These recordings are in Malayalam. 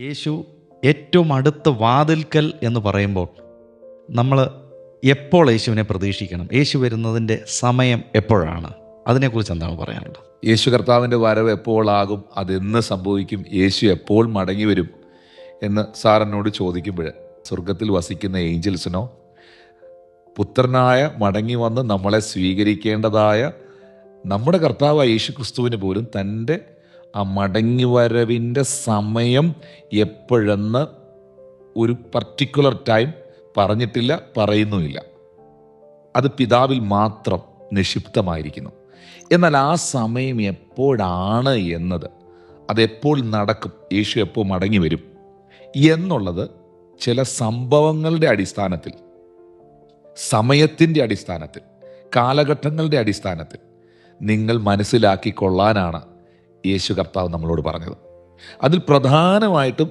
യേശു ഏറ്റവും അടുത്ത വാതിൽക്കൽ എന്ന് പറയുമ്പോൾ നമ്മൾ എപ്പോൾ യേശുവിനെ പ്രതീക്ഷിക്കണം? യേശു വരുന്നതിൻ്റെ സമയം എപ്പോഴാണ്? അതിനെക്കുറിച്ച് എന്താണ് പറയാനുള്ളത്? യേശു കർത്താവിൻ്റെ വരവ് എപ്പോഴാകും, അതെന്ന് സംഭവിക്കും, യേശു എപ്പോൾ മടങ്ങി വരും എന്ന് സാറിനോട് ചോദിക്കുമ്പോൾ സ്വർഗത്തിൽ വസിക്കുന്ന ഏഞ്ചൽസിനോ പുത്രനായ മടങ്ങി വന്ന് നമ്മളെ സ്വീകരിക്കേണ്ടതായ നമ്മുടെ കർത്താവായ യേശു ക്രിസ്തുവിന് പോലും തൻ്റെ ആ മടങ്ങി വരവിൻ്റെ സമയം എപ്പോഴെന്ന് ഒരു പർട്ടിക്കുലർ ടൈം പറഞ്ഞിട്ടില്ല, പറയുന്നുമില്ല. അത് പിതാവിൽ മാത്രം നിക്ഷിപ്തമായിരിക്കുന്നു. എന്നാൽ ആ സമയം എപ്പോഴാണ് എന്നത്, അതെപ്പോൾ നടക്കും, യേശു എപ്പോൾ മടങ്ങി വരും എന്നുള്ളത് ചില സംഭവങ്ങളുടെ അടിസ്ഥാനത്തിൽ, സമയത്തിൻ്റെ അടിസ്ഥാനത്തിൽ, കാലഘട്ടങ്ങളുടെ അടിസ്ഥാനത്തിൽ നിങ്ങൾ മനസ്സിലാക്കിക്കൊള്ളാനാണ് യേശു കർത്താവ് നമ്മളോട് പറഞ്ഞത്. അതിൽ പ്രധാനമായിട്ടും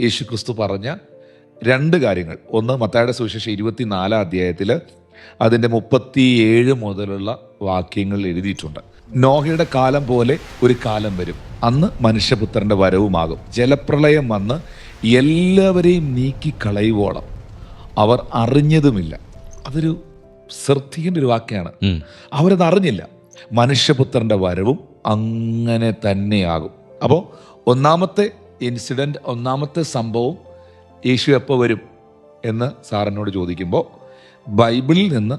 യേശു ക്രിസ്തു പറഞ്ഞ രണ്ട് കാര്യങ്ങൾ. ഒന്ന്, മത്തായിയുടെ സുവിശേഷം 24 അധ്യായത്തിൽ അതിൻ്റെ 37 മുതലുള്ള വാക്യങ്ങൾ എഴുതിയിട്ടുണ്ട്. നോഹയുടെ കാലം പോലെ ഒരു കാലം വരും, അന്ന് മനുഷ്യപുത്രൻ്റെ വരവുമാകും. ജലപ്രളയം വന്ന് എല്ലാവരെയും നീക്കിക്കളയുവോളം അവർ അറിഞ്ഞതുമില്ല. അതൊരു ശ്രദ്ധിക്കേണ്ട ഒരു വാക്യമാണ്. അവരത് അറിഞ്ഞില്ല. മനുഷ്യപുത്രൻ്റെ വരവും അങ്ങനെ തന്നെയാകും. അപ്പോൾ ഒന്നാമത്തെ ഇൻസിഡൻറ്റ്, ഒന്നാമത്തെ സംഭവം യേശു എപ്പോൾ വരും എന്ന് സാറിനോട് ചോദിക്കുമ്പോൾ ബൈബിളിൽ നിന്ന്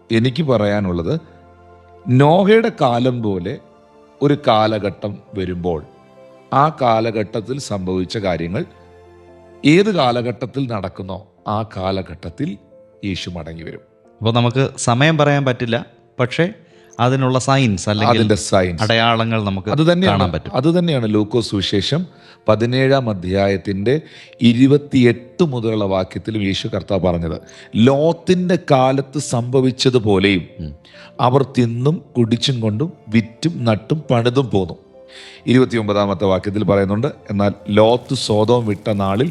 എനിക്ക് പറയാനുള്ളത്, നോഹയുടെ കാലം പോലെ ഒരു കാലഘട്ടം വരുമ്പോൾ ആ കാലഘട്ടത്തിൽ സംഭവിച്ച കാര്യങ്ങൾ ഏത് കാലഘട്ടത്തിൽ നടക്കുന്നോ ആ കാലഘട്ടത്തിൽ യേശു മടങ്ങി വരും. അപ്പോൾ നമുക്ക് സമയം പറയാൻ പറ്റില്ല, പക്ഷേ അതിനുള്ള സയൻസ് അല്ലെങ്കിൽ അതിൻ്റെ സയൻസ്, അടയാളങ്ങൾ നമുക്ക് കാണാൻ പറ്റും. അത് തന്നെയാണ് ലൂക്കോസ് സുവിശേഷം 17 അധ്യായത്തിൻ്റെ 28 മുതലുള്ള വാക്യത്തിലും യേശു കർത്താവ് പറഞ്ഞത്. ലോത്തിൻ്റെ കാലത്ത് സംഭവിച്ചതുപോലെയും അവർ തിന്നും കുടിച്ചും കൊണ്ടും വിറ്റും നട്ടും പണിതും പോന്നു. 29 വാക്യത്തിൽ പറയുന്നുണ്ട്, എന്നാൽ ലോത്ത് സോദോം വിട്ട നാളിൽ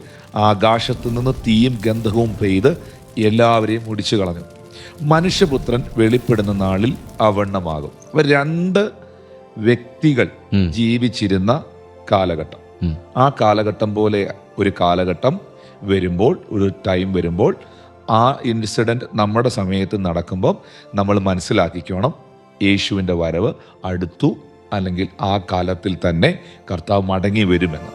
ആകാശത്തു നിന്ന് തീയും ഗന്ധകവും പെയ്ത് എല്ലാവരെയും മുടിച്ചു കളഞ്ഞു. മനുഷ്യപുത്രൻ വെളിപ്പെടുന്ന നാളിൽ അവണ്ണമാകും. അവർ രണ്ട് വ്യക്തികൾ ജീവിച്ചിരുന്ന കാലഘട്ടം. ആ കാലഘട്ടം പോലെ ഒരു കാലഘട്ടം വരുമ്പോൾ, ഒരു ടൈം വരുമ്പോൾ, ആ ഇൻസിഡൻറ്റ് നമ്മുടെ സമയത്ത് നടക്കുമ്പോൾ നമ്മൾ മനസ്സിലാക്കിക്കോണം, യേശുവിൻ്റെ വരവ് അടുത്തു, അല്ലെങ്കിൽ ആ കാലത്തിൽ തന്നെ കർത്താവ് മടങ്ങി വരുമെന്ന്.